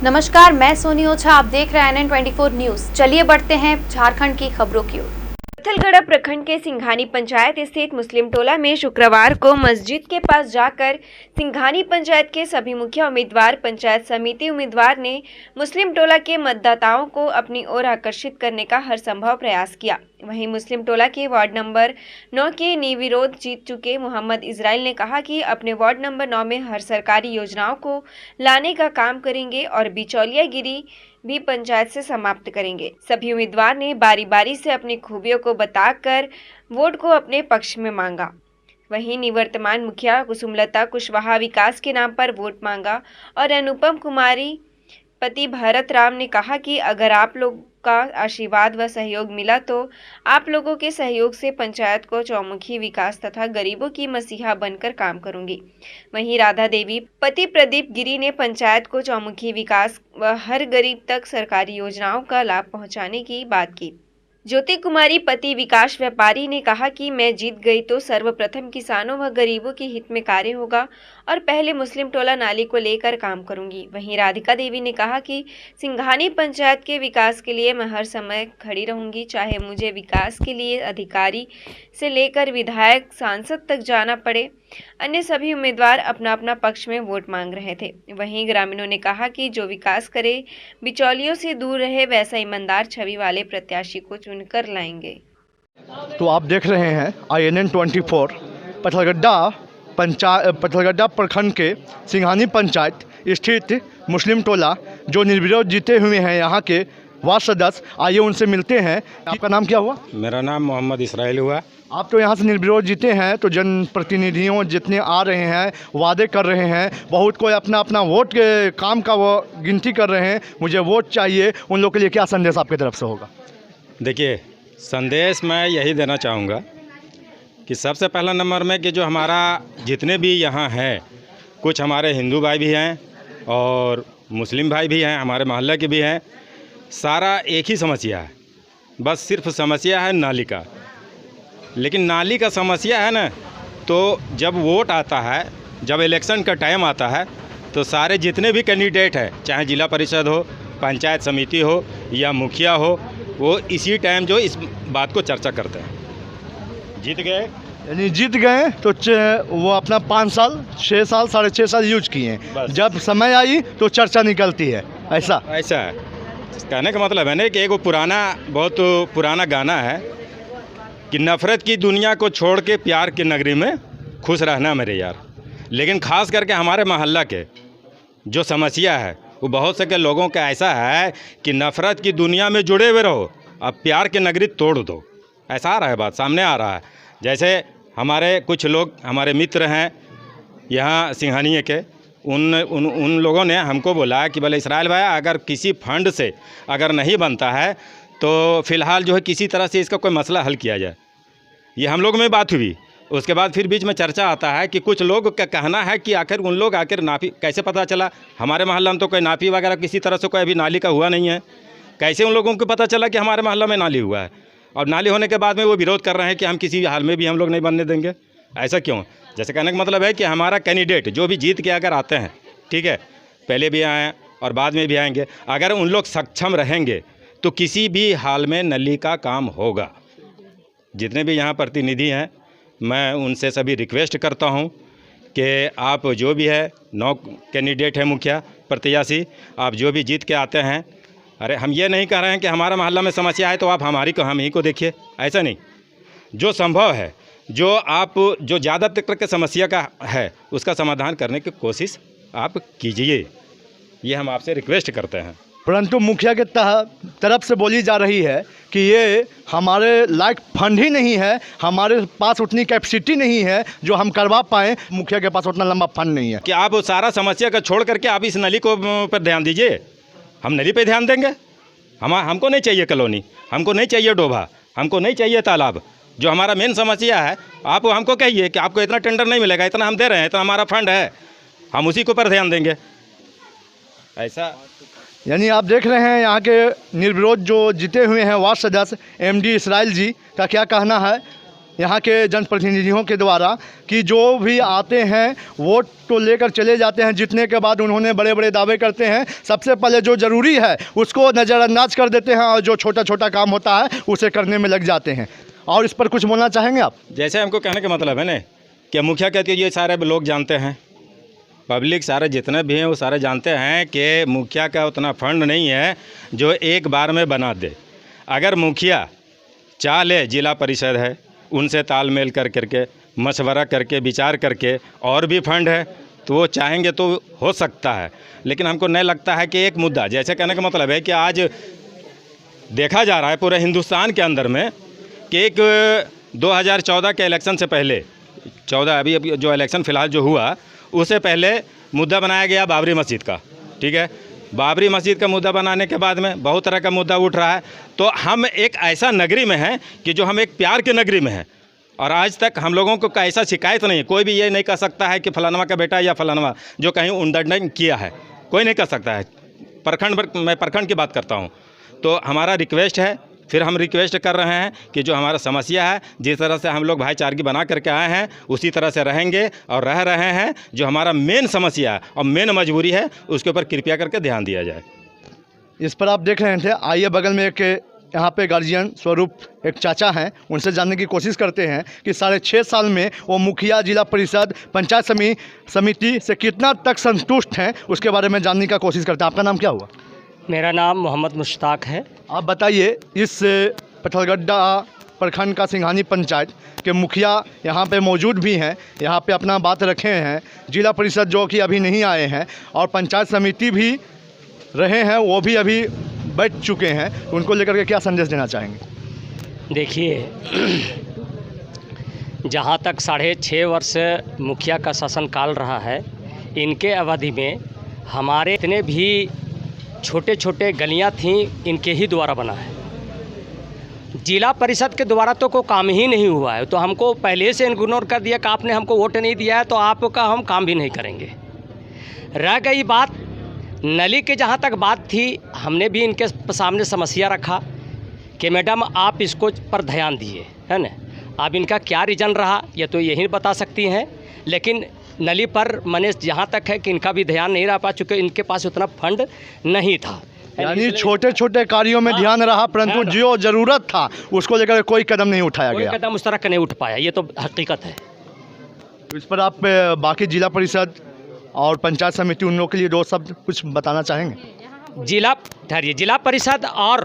नमस्कार, मैं सोनी ओझा। आप देख रहे हैं NN24 न्यूज। चलिए बढ़ते हैं झारखंड की खबरों की ओर। पत्थलगढ़ प्रखंड के सिंघानी पंचायत स्थित मुस्लिम टोला में शुक्रवार को मस्जिद के पास जाकर सिंघानी पंचायत के सभी मुखिया उम्मीदवार, पंचायत समिति उम्मीदवार ने मुस्लिम टोला के मतदाताओं को अपनी ओर आकर्षित करने का हर संभव प्रयास किया। वहीं मुस्लिम टोला के वार्ड नंबर 9 के निर्विरोध जीत चुके मोहम्मद इस्राइल ने कहा कि अपने वार्ड नंबर 9 में हर सरकारी योजनाओं को लाने का काम करेंगे और बिचौलियागिरी भी पंचायत से समाप्त करेंगे। सभी उम्मीदवार ने बारी बारी से अपनी खूबियों को बताकर वोट को अपने पक्ष में मांगा। वहीं निवर्तमान मुखिया कुसुमलता कुशवाहा विकास के नाम पर वोट मांगा और अनुपम कुमारी पति भरत राम ने कहा कि अगर आप लोग का आशीर्वाद व सहयोग मिला तो आप लोगों के सहयोग से पंचायत को चौमुखी विकास तथा गरीबों की मसीहा बनकर काम करूंगी। वहीं राधा देवी पति प्रदीप गिरी ने पंचायत को चौमुखी विकास व हर गरीब तक सरकारी योजनाओं का लाभ पहुंचाने की बात की। ज्योति कुमारी पति विकास व्यापारी ने कहा कि मैं जीत गई तो सर्वप्रथम किसानों व गरीबों के हित में कार्य होगा और पहले मुस्लिम टोला नाली को लेकर काम करूंगी। वहीं राधिका देवी ने कहा कि सिंघानी पंचायत के विकास के लिए मैं हर समय खड़ी रहूंगी, चाहे मुझे विकास के लिए अधिकारी से लेकर विधायक सांसद तक जाना पड़े। अन्य सभी उम्मीदवार अपना अपना पक्ष में वोट मांग रहे थे। वहीं ग्रामीणों ने कहा कि जो विकास करे, बिचौलियों से दूर रहे, वैसा ईमानदार छवि वाले प्रत्याशी को चुनकर लाएंगे। तो आप देख रहे हैं INN24 पत्थलगढ़ प्रखंड के सिंघानी पंचायत स्थित मुस्लिम टोला जो निर्विरोध जीते हुए हैं यहाँ के वार्ड सदस्य। आइए उनसे मिलते हैं। आपका नाम क्या हुआ? मेरा नाम मोहम्मद इस्राइल हुआ। आप तो यहाँ से निर्विरोध जीते हैं, तो जनप्रतिनिधियों जितने आ रहे हैं, वादे कर रहे हैं, बहुत कोई अपना अपना वोट के काम का वो गिनती कर रहे हैं, मुझे वोट चाहिए, उन लोगों के लिए क्या संदेश आपकी तरफ से होगा? देखिए, संदेश मैं यही देना चाहूँगा कि सबसे पहला नंबर में कि जो हमारा जितने भी यहाँ हैं, कुछ हमारे हिंदू भाई भी हैं और मुस्लिम भाई भी हैं, हमारे मोहल्ले के भी हैं। सारा एक ही समस्या है, बस सिर्फ समस्या है नाली का। लेकिन नाली का समस्या है ना, तो जब वोट आता है, जब इलेक्शन का टाइम आता है, तो सारे जितने भी कैंडिडेट हैं, चाहे जिला परिषद हो, पंचायत समिति हो या मुखिया हो, वो इसी टाइम जो इस बात को चर्चा करते हैं। जीत गए यानी जीत गए तो वो अपना 5 साल 6 साल 6.5 साल यूज किए हैं, जब समय आई तो चर्चा निकलती है। ऐसा है। कहने का मतलब है ना कि एक बहुत पुराना गाना है कि नफ़रत की दुनिया को छोड़ के प्यार की नगरी में खुश रहना मेरे यार। लेकिन ख़ास करके हमारे मोहल्ला के जो समस्या है वो बहुत से के लोगों का ऐसा है कि नफ़रत की दुनिया में जुड़े हुए रहो, अब प्यार की नगरी तोड़ दो। ऐसा आ रहा है, बात सामने आ रहा है। जैसे हमारे कुछ लोग हमारे मित्र हैं यहाँ सिंघानिये के, उन लोगों ने हमको बोला कि बोले इस्राइल भाई, अगर किसी फंड से अगर नहीं बनता है तो फ़िलहाल जो है किसी तरह से इसका कोई मसला हल किया जाए। ये हम लोग में बात हुई। उसके बाद फिर बीच में चर्चा आता है कि कुछ लोग का कहना है कि आखिर उन लोग आखिर नापी कैसे पता चला? हमारे मोहल्ला में तो कोई नापी वगैरह किसी तरह से कोई अभी नाली का हुआ नहीं है। कैसे उन लोगों को पता चला कि हमारे मोहल्ला में नाली हुआ है? और नाली होने के बाद में वो विरोध कर रहे हैं कि हम किसी हाल में भी हम लोग नहीं बनने देंगे। ऐसा क्यों? जैसे कहने का मतलब है कि हमारा कैंडिडेट जो भी जीत के अगर आते हैं, ठीक है, पहले भी आए और बाद में भी आएंगे, अगर उन लोग सक्षम रहेंगे तो किसी भी हाल में नली का काम होगा। जितने भी यहाँ प्रतिनिधि हैं, मैं उनसे सभी रिक्वेस्ट करता हूँ कि आप जो भी है 9 कैंडिडेट है मुखिया प्रत्याशी, आप जो भी जीत के आते हैं, अरे हम ये नहीं कह रहे हैं कि हमारा मोहल्ला में समस्या है तो आप हम ही को देखिए, ऐसा नहीं। जो संभव है, जो ज़्यादातर के समस्या का है, उसका समाधान करने की कोशिश आप कीजिए, ये हम आपसे रिक्वेस्ट करते हैं। परंतु मुखिया के तरफ से बोली जा रही है कि ये हमारे लायक फंड ही नहीं है, हमारे पास उतनी कैपेसिटी नहीं है जो हम करवा पाएँ। मुखिया के पास उतना लंबा फंड नहीं है कि आप वो सारा समस्या का छोड़ करके आप इस नली को पर ध्यान दीजिए। हम नली पे ध्यान देंगे। हमको नहीं चाहिए कॉलोनी, हमको नहीं चाहिए डोभा, हमको नहीं चाहिए तालाब। जो हमारा मेन समस्या है, आप हमको कहिए कि आपको इतना टेंडर नहीं मिलेगा, इतना हम दे रहे हैं, इतना हमारा फंड है, हम उसी के ऊपर ध्यान देंगे। ऐसा यानी आप देख रहे हैं यहाँ के निर्विरोध जो जीते हुए हैं वार्ड सदस्य MD इस्राइल जी का क्या कहना है। यहाँ के जनप्रतिनिधियों के द्वारा कि जो भी आते हैं वोट तो लेकर चले जाते हैं, जीतने के बाद उन्होंने बड़े बड़े दावे करते हैं, सबसे पहले जो ज़रूरी है उसको नज़रअंदाज कर देते हैं और जो छोटा छोटा काम होता है उसे करने में लग जाते हैं। और इस पर कुछ बोलना चाहेंगे आप? जैसे हमको कहने का मतलब है ना कि मुखिया कहते हैं, ये सारे लोग जानते हैं, पब्लिक सारे जितने भी हैं वो सारे जानते हैं कि मुखिया का उतना फंड नहीं है जो एक बार में बना दे। अगर मुखिया चाह ले, जिला परिषद है, उनसे तालमेल करके मशवरा करके विचार करके और भी फंड है तो वो चाहेंगे तो हो सकता है। लेकिन हमको नहीं लगता है कि एक मुद्दा, जैसे कहने का मतलब है कि आज देखा जा रहा है पूरे हिंदुस्तान के अंदर में कि एक 2014 के इलेक्शन से पहले, 14 अभी जो इलेक्शन फ़िलहाल जो हुआ उससे पहले मुद्दा बनाया गया बाबरी मस्जिद का। ठीक है, बाबरी मस्जिद का मुद्दा बनाने के बाद में बहुत तरह का मुद्दा उठ रहा है। तो हम एक ऐसा नगरी में हैं कि जो हम एक प्यार के नगरी में हैं और आज तक हम लोगों को ऐसा शिकायत नहीं है। कोई भी ये नहीं कह सकता है कि फलानवा का बेटा या फलानवा जो कहीं उल्लंघन किया है, कोई नहीं कह सकता है। मैं प्रखंड की बात करता हूँ। तो हमारा रिक्वेस्ट है, फिर हम रिक्वेस्ट कर रहे हैं कि जो हमारा समस्या है, जिस तरह से हम लोग भाईचारगी बना करके आए हैं उसी तरह से रहेंगे और रह रहे हैं। जो हमारा मेन समस्या है और मेन मजबूरी है उसके ऊपर कृपया करके ध्यान दिया जाए। इस पर आप देख रहे थे। आइए बगल में एक यहाँ पे गार्जियन स्वरूप एक चाचा हैं, उनसे जानने की कोशिश करते हैं कि 6.5 साल में वो मुखिया, जिला परिषद, पंचायत समिति से कितना तक संतुष्ट हैं, उसके बारे में जानने का कोशिश करते हैं। आपका नाम क्या हुआ? मेरा नाम मोहम्मद मुश्ताक है। आप बताइए, इस पथलगड्डा प्रखंड का सिंघानी पंचायत के मुखिया यहाँ पे मौजूद भी हैं, यहाँ पे अपना बात रखे हैं, जिला परिषद जो कि अभी नहीं आए हैं और पंचायत समिति भी रहे हैं, वो भी अभी बैठ चुके हैं, उनको लेकर के क्या संदेश देना चाहेंगे? देखिए, जहाँ तक 6.5 वर्ष मुखिया का शासनकाल रहा है, इनके अवधि में हमारे इतने भी छोटे छोटे गलियाँ थीं, इनके ही द्वारा बना है। जिला परिषद के द्वारा तो कोई काम ही नहीं हुआ है। तो हमको पहले से इग्नोर कर दिया कि आपने हमको वोट नहीं दिया है तो आपका हम काम भी नहीं करेंगे। रह गई बात नली की, जहाँ तक बात थी, हमने भी इनके सामने समस्या रखा कि मैडम आप इसको पर ध्यान दिए, है ना। अब इनका क्या रीज़न रहा ये तो यही बता सकती हैं, लेकिन नली पर मैंने जहाँ तक है कि इनका भी ध्यान नहीं रह पा, चूँकि इनके पास उतना फंड नहीं था। यानी छोटे छोटे कार्यों में ध्यान रहा, परंतु जो ज़रूरत था उसको लेकर कोई कदम नहीं उठाया गया। कोई कदम उस तरह का नहीं उठ पाया, ये तो हकीकत है। इस पर आप बाकी जिला परिषद और पंचायत समिति उन लोगों के लिए 2 शब्द कुछ बताना चाहेंगे? जिला परिषद और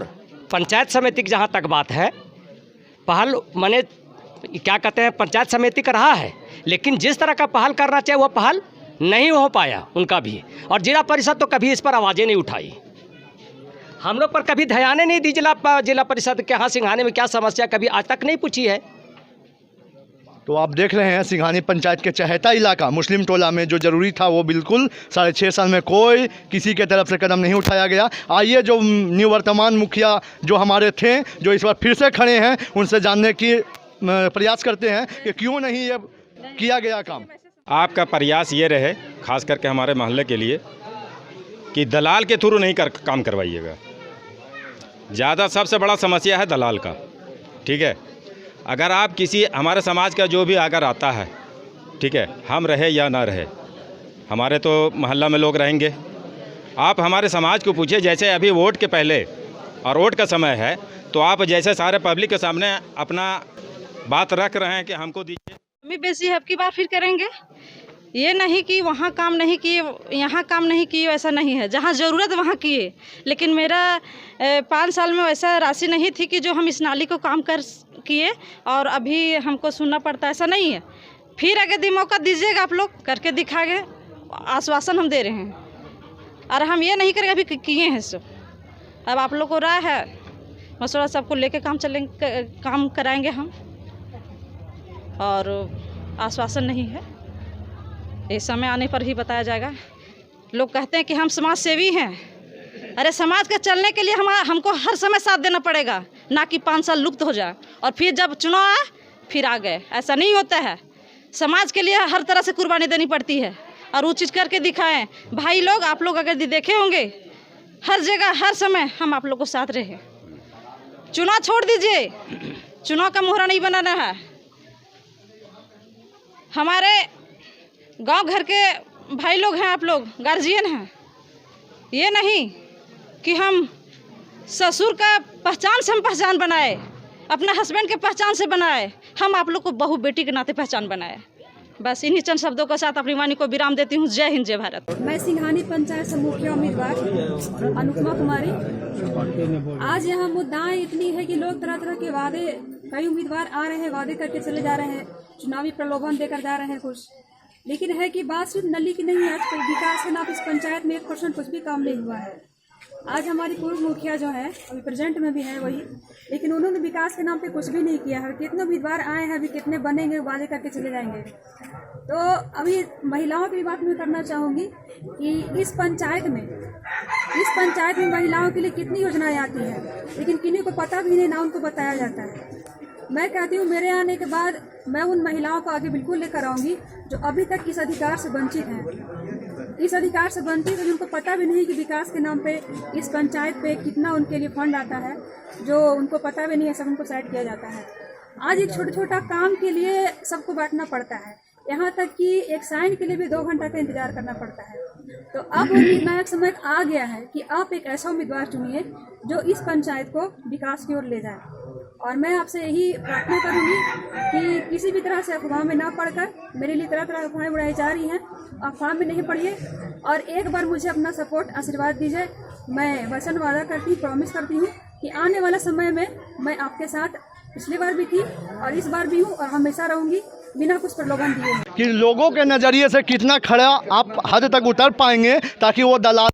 पंचायत समिति की जहाँ तक बात है, पहल मैंने क्या कहते हैं पंचायत समिति का रहा है, लेकिन जिस तरह का पहल करना चाहिए वो पहल नहीं हो पाया उनका भी। और जिला परिषद तो कभी इस पर आवाज़ें नहीं उठाई, हम लोग पर कभी ध्यान नहीं दी। जिला परिषद के यहाँ सिंघानी में क्या समस्या कभी आज तक नहीं पूछी है। तो आप देख रहे हैं सिंघानी पंचायत के चहेता इलाका मुस्लिम टोला में जो ज़रूरी था वो बिल्कुल 6.5 साल में कोई किसी के तरफ से कदम नहीं उठाया गया। आइए जो निवर्तमान मुखिया जो हमारे थे, जो इस बार फिर से खड़े हैं, उनसे जानने की प्रयास करते हैं कि क्यों नहीं ये किया गया काम। आपका प्रयास ये रहे, खास करके हमारे मोहल्ले के लिए, कि दलाल के थ्रू नहीं काम करवाइएगा। ज़्यादा सबसे बड़ा समस्या है दलाल का। ठीक है, अगर आप किसी हमारे समाज का जो भी अगर आता है, ठीक है, हम रहे या ना रहे, हमारे तो मोहल्ला में लोग रहेंगे। आप हमारे समाज को पूछिए, जैसे अभी वोट के पहले और वोट का समय है, तो आप जैसे सारे पब्लिक के सामने अपना बात रख रहे हैं कि हमको दीजिए, हमें बेसी अब की बार फिर करेंगे। ये नहीं कि वहाँ काम नहीं किए, यहाँ काम नहीं किए, ऐसा नहीं है। जहाँ ज़रूरत वहाँ किए, लेकिन मेरा 5 साल में वैसा राशि नहीं थी कि जो हम इस नाली को काम कर किए और अभी हमको सुनना पड़ता, ऐसा नहीं है। फिर अगर मौका दीजिएगा, आप लोग करके दिखाएंगे, आश्वासन हम दे रहे हैं। और हम ये नहीं करेंगे अभी किए हैं सो। अब आप लोग को राय है, मसौदा सबको लेके काम कराएंगे हम, और आश्वासन नहीं है, ये समय आने पर ही बताया जाएगा। लोग कहते हैं कि हम समाज सेवी हैं। अरे समाज के चलने के लिए हमको हर समय साथ देना पड़ेगा, ना कि 5 साल लुप्त हो जाए और फिर जब चुनाव आए फिर आ गए, ऐसा नहीं होता है। समाज के लिए हर तरह से कुर्बानी देनी पड़ती है और वो चीज़ करके दिखाएं। भाई लोग, आप लोग अगर देखे होंगे, हर जगह हर समय हम आप लोग को साथ रहे। चुनाव छोड़ दीजिए, चुनाव का मोहरा नहीं बनाना है। हमारे गांव घर के भाई लोग हैं, आप लोग गार्जियन हैं। ये नहीं कि हम ससुर का पहचान से हम पहचान बनाए, अपना हस्बैंड के पहचान से बनाए, हम आप लोग को बहू बेटी के नाते पहचान बनाए। बस इन्हीं चंद शब्दों के साथ अपनी वाणी को विराम देती हूँ। जय हिंद, जय भारत। मैं सिंघानी पंचायत से मुखिया उम्मीदवार अनुपमा कुमारी। आज यहाँ मुद्दाएं इतनी है कि लोग तरह तरह के वादे, कई उम्मीदवार आ रहे हैं, वादे करके चले जा रहे हैं, चुनावी प्रलोभन देकर जा रहे हैं कुछ, लेकिन है कि बात सिर्फ नली की नहीं है। आज विकास के नाम इस पंचायत में 1% कुछ भी काम नहीं हुआ है। आज हमारी पूर्व मुखिया जो है, अभी प्रेजेंट में भी है वही, लेकिन उन्होंने विकास के नाम पे कुछ भी नहीं किया है। कितने उम्मीदवार आए हैं, अभी कितने बनेंगे, वादे करके चले जाएंगे। तो अभी महिलाओं की बात मैं करना चाहूँगी कि इस पंचायत में महिलाओं के लिए कितनी योजनाएं आती हैं, लेकिन किन्हीं को पता भी नहीं, ना उनको बताया जाता है। मैं कहती हूँ मेरे आने के बाद मैं उन महिलाओं को आगे बिल्कुल लेकर आऊँगी जो अभी तक इस अधिकार से वंचित हैं। इस अधिकार से वंचित है, जिनको पता भी नहीं कि विकास के नाम पे इस पंचायत पे कितना उनके लिए फंड आता है, जो उनको पता भी नहीं है, सब उनको साइड किया जाता है। आज एक छोटा छोटा काम के लिए सबको बैठना पड़ता है, यहाँ तक कि एक साइन के लिए भी 2 घंटा का इंतजार करना पड़ता है। तो अब निर्णायक समय आ गया है कि आप एक ऐसा उम्मीदवार चुनिए जो इस पंचायत को विकास की ओर ले जाए। और मैं आपसे यही प्रार्थना करूंगी कि किसी भी तरह से अफवाह में ना पड़कर, मेरे लिए तरह तरह की अफवाहें उड़ाई जा रही हैं, अफवाह में नहीं पड़िए और एक बार मुझे अपना सपोर्ट, आशीर्वाद दीजिए। मैं वचन वादा करती हूँ, प्रॉमिस करती हूँ कि आने वाला समय में मैं आपके साथ पिछली बार भी थी और इस बार भी हूँ और हमेशा रहूंगी, बिना कुछ प्रलोभन दिए। कि लोगों के नज़रिए से कितना खड़ा आप हद तक उतर पाएंगे ताकि वो दलाल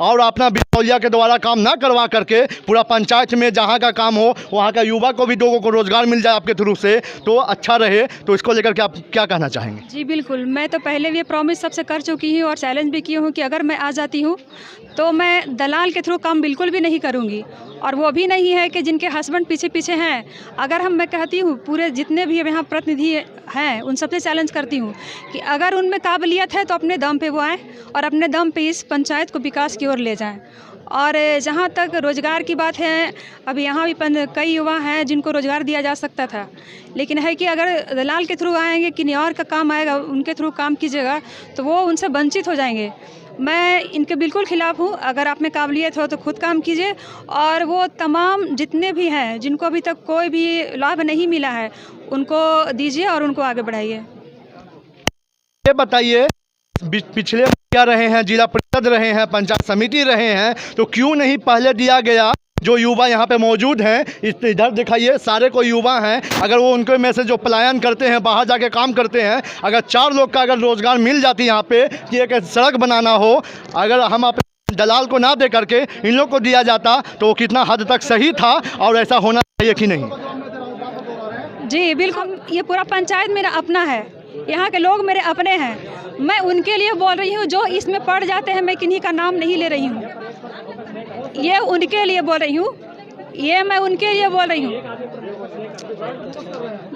और अपना बिचौलिया के द्वारा काम ना करवा करके पूरा पंचायत में जहाँ का काम हो वहाँ का युवा को भी, लोगों को रोजगार मिल जाए आपके थ्रू से, तो अच्छा रहे। तो इसको लेकर के आप क्या कहना चाहेंगे? जी बिल्कुल, मैं तो पहले भी ये प्रॉमिस सबसे कर चुकी हूँ और चैलेंज भी की हूँ कि अगर मैं आ जाती हूँ तो मैं दलाल के थ्रू काम बिल्कुल भी नहीं करूँगी। और वो भी नहीं है कि जिनके हस्बैंड पीछे पीछे हैं, अगर मैं कहती हूँ पूरे जितने भी यहाँ प्रतिनिधि हैं उन सबसे चैलेंज करती हूँ कि अगर उनमें काबिलियत है तो अपने दम पे वो आएँ और अपने दम पे इस पंचायत को विकास की ओर ले जाएं। और जहाँ तक रोज़गार की बात है, अभी यहाँ भी कई युवा हैं जिनको रोज़गार दिया जा सकता था, लेकिन है कि अगर दलाल के थ्रू आएंगे, किन्हीं और का काम आएगा, उनके थ्रू काम कीजिएगा तो वो उनसे वंचित हो जाएंगे। मैं इनके बिल्कुल खिलाफ हूँ। अगर आप में काबिलियत हो तो खुद काम कीजिए और वो तमाम जितने भी हैं जिनको अभी तक कोई भी लाभ नहीं मिला है उनको दीजिए और उनको आगे बढ़ाइए। ये बताइए, पिछले क्या रहे हैं, जिला परिषद रहे हैं, पंचायत समिति रहे हैं, तो क्यों नहीं पहले दिया गया? जो युवा यहाँ पे मौजूद हैं, इधर दिखाइए, सारे को युवा हैं। अगर वो उनके में से जो पलायन करते हैं, बाहर जाके काम करते हैं, अगर 4 लोग का अगर रोज़गार मिल जाती यहाँ पे कि एक सड़क बनाना हो, अगर हम अपने दलाल को ना दे करके इन लोग को दिया जाता तो वो कितना हद तक सही था और ऐसा होना चाहिए कि नहीं? जी बिल्कुल, ये पूरा पंचायत मेरा अपना है, यहाँ के लोग मेरे अपने हैं। मैं उनके लिए बोल रही हूँ जो इसमें पड़ जाते हैं, मैं किन्हीं का नाम नहीं ले रही हूँ, ये उनके लिए बोल रही हूँ, मैं उनके लिए बोल रही हूँ,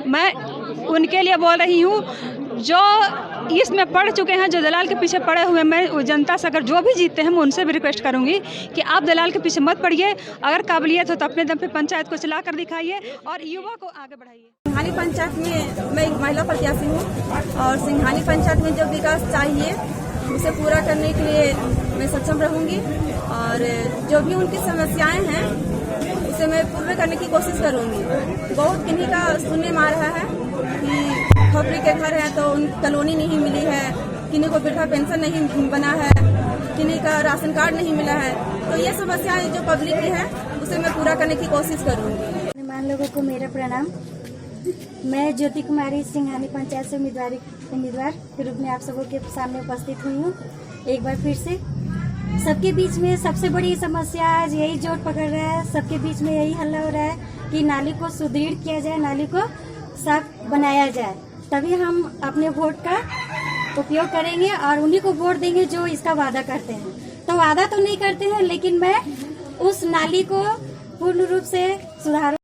मैं उनके लिए बोल रही हूँ जो इसमें पड़ चुके हैं, जो दलाल के पीछे पड़े हुए। मैं जनता से अगर जो भी जीतते हैं मैं उनसे भी रिक्वेस्ट करूँगी कि आप दलाल के पीछे मत पड़िए, अगर काबिलियत हो तो अपने दम पे पंचायत को चला कर दिखाइए और युवा को आगे बढ़ाइए। सिंघानी पंचायत में मैं एक महिला प्रत्याशी हूँ और सिंघानी पंचायत में जो विकास चाहिए उसे पूरा करने के लिए मैं सक्षम रहूँगी और जो भी उनकी समस्याएं हैं उसे मैं पूर्ण करने की कोशिश करूँगी। बहुत किन्हीं का सुनने में आ रहा है कि खोपड़ी के घर हैं तो उन कॉलोनी नहीं मिली है, किन्हीं को वृद्धा पेंशन नहीं बना है, किन्हीं का राशन कार्ड नहीं मिला है। तो ये समस्याएं जो पब्लिक की है उसे मैं पूरा करने की कोशिश करूँगी। मेहमान लोगों को मेरा प्रणाम। मैं ज्योति कुमारी सिंघानी पंचायत से उम्मीदवार के रूप में आप सबों के सामने उपस्थित हुई हूँ। एक बार फिर से सबके बीच में सबसे बड़ी समस्या आज यही जोर पकड़ रहा है, सबके बीच में यही हल्ला हो रहा है कि नाली को सुदृढ़ किया जाए, नाली को साफ बनाया जाए, तभी हम अपने वोट का उपयोग करेंगे और उन्हीं को वोट देंगे जो इसका वादा करते हैं। तो वादा तो नहीं करते हैं, लेकिन मैं उस नाली को पूर्ण रूप से सुधार